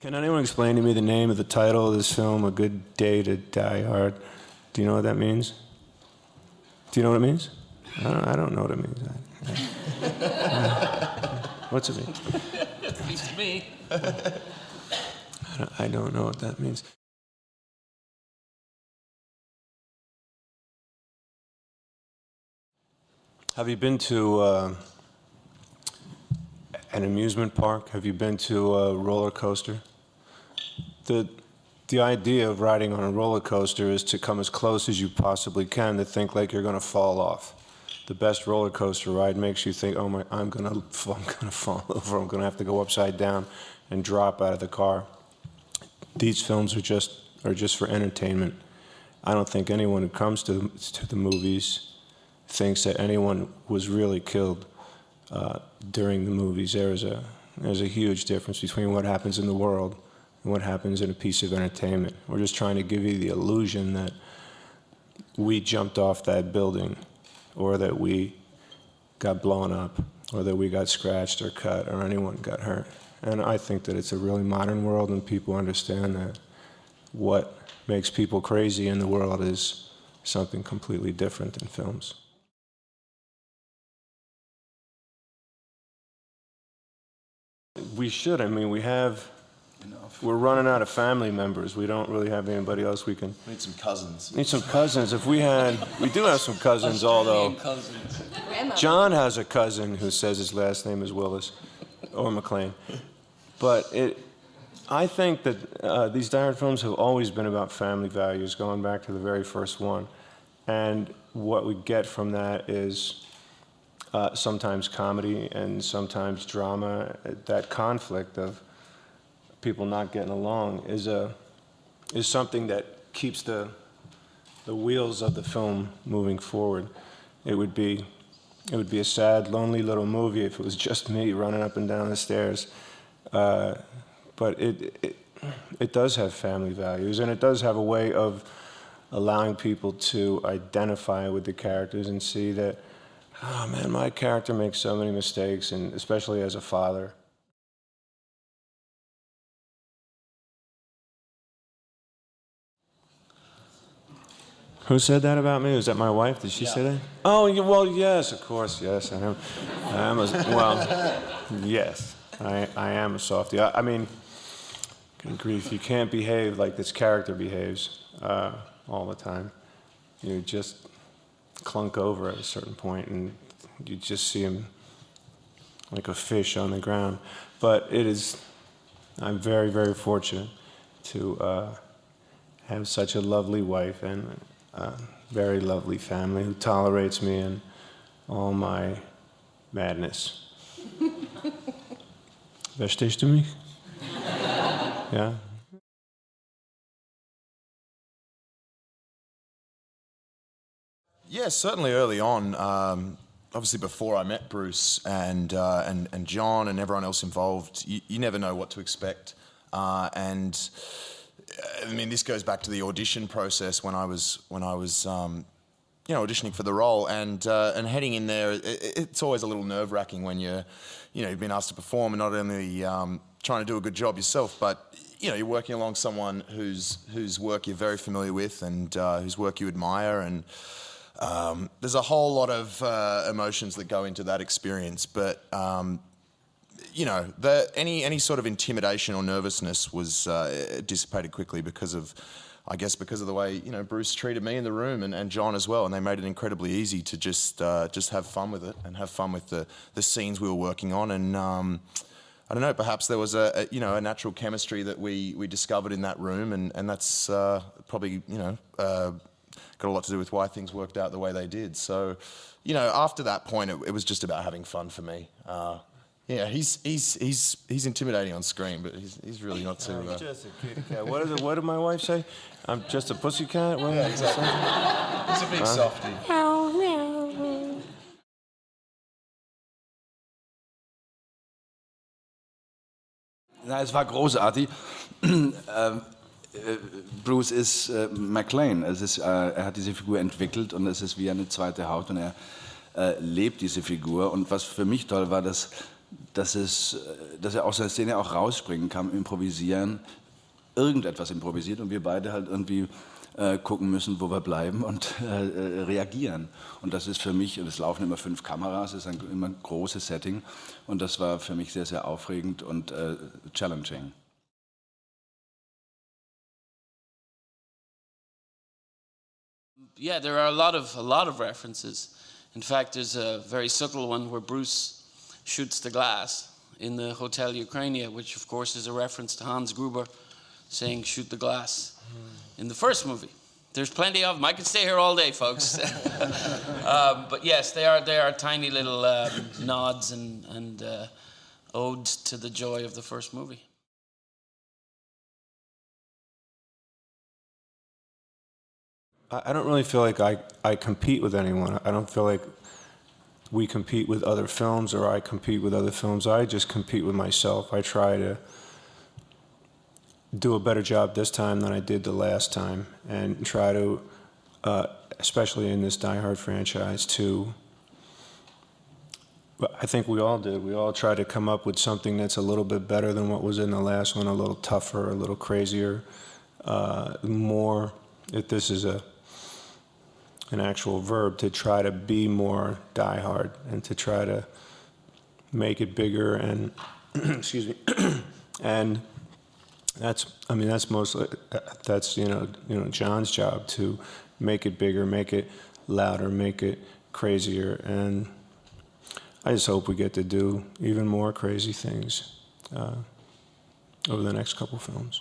Can anyone explain to me the name of the title of this film, A Good Day to Die Hard? Do you know what that means? Do you know what it means? I don't know what it means. What's it mean? It means to me. I don't know what that means. Have you been to an amusement park? Have you been to a roller coaster? The idea of riding on a roller coaster is to come as close as you possibly can to think like you're going to fall off. The best roller coaster ride makes you think, oh my, I'm gonna fall over. I'm gonna have to go upside down and drop out of the car. These films are just for entertainment. I don't think anyone who comes to the movies thinks that anyone was really killed during the movies. There's a huge difference between what happens in the world and what happens in a piece of entertainment. We're just trying to give you the illusion that we jumped off that building, or that we got blown up, or that we got scratched or cut, or anyone got hurt. And I think that it's a really modern world, and people understand that what makes people crazy in the world is something completely different in films. We should. I mean, we're running out of family members. We don't really have anybody else we can... We need some cousins. Need some cousins. We do have some cousins, although... Cousins. John has a cousin who says his last name is Willis, or McClane. But I think that these Die Hard films have always been about family values, going back to the very first one. And what we get from that is sometimes comedy and sometimes drama. That conflict of people not getting along is something that keeps the wheels of the film moving forward. It would be a sad, lonely little movie if it was just me running up and down the stairs. But it does have family values, and it does have a way of allowing people to identify with the characters and see that, oh man, my character makes so many mistakes, and especially as a father. Who said that about me? Was that my wife? Did she say that? Oh, well, yes, of course, yes. I am yes, I am a softie. I mean, good grief, you can't behave like this character behaves all the time. You just clunk over at a certain point, and you just see him like a fish on the ground. But I'm very, very fortunate to have such a lovely wife and a very lovely family who tolerates me and all my madness. Verstehst du mich? Yeah? Yeah, certainly early on. Obviously, before I met Bruce and John and everyone else involved, you never know what to expect. And I mean, this goes back to the audition process when I was auditioning for the role, and heading in there. It's always a little nerve-wracking when you've been asked to perform and not only trying to do a good job yourself, but you're working along someone whose work you're very familiar with and whose work you admire, and there's a whole lot of emotions that go into that experience. But any sort of intimidation or nervousness was dissipated quickly because of the way Bruce treated me in the room, and John as well, and they made it incredibly easy to just have fun with it and have fun with the scenes we were working on. And I don't know, perhaps there was a natural chemistry that we discovered in that room, and that's probably got a lot to do with why things worked out the way they did. So after that point, it was just about having fun for me. Yeah, he's intimidating on screen, but he's really not too... I'm just a kitty cat. What did my wife say? I'm just a pussycat? What? Yeah, exactly. He's a big softie. Na, es war großartig. Bruce ist McClane. Er hat diese Figur entwickelt, und es ist wie eine zweite Haut, und er lebt diese Figur. Und was für mich toll war, dass dass er aus der Szene auch rausspringen kann, improvisieren, irgendetwas improvisiert und wir beide halt irgendwie gucken müssen, wo wir bleiben und reagieren. Und das ist für mich, und es laufen immer 5 Kameras, es ist immer ein großes Setting und das war für mich sehr, sehr aufregend und challenging. Yeah, there are a lot of references. In fact, there's a very subtle one where Bruce shoots the glass in the Hotel Ukrainia, which of course is a reference to Hans Gruber saying "shoot the glass" in the first movie. There's plenty of them. I could stay here all day, folks. But yes, they are tiny little nods and odes to the joy of the first movie. I don't really feel like I compete with anyone. I don't feel like we compete with other films or I compete with other films. I just compete with myself. I try to do a better job this time than I did the last time and try to, especially in this Die Hard franchise, I think we all did. We all tried to come up with something that's a little bit better than what was in the last one, a little tougher, a little crazier, more, if this is an actual verb, to try to be more Die Hard and to try to make it bigger and excuse me, and that's mostly John's job, to make it bigger, make it louder, make it crazier, and I just hope we get to do even more crazy things over the next couple films.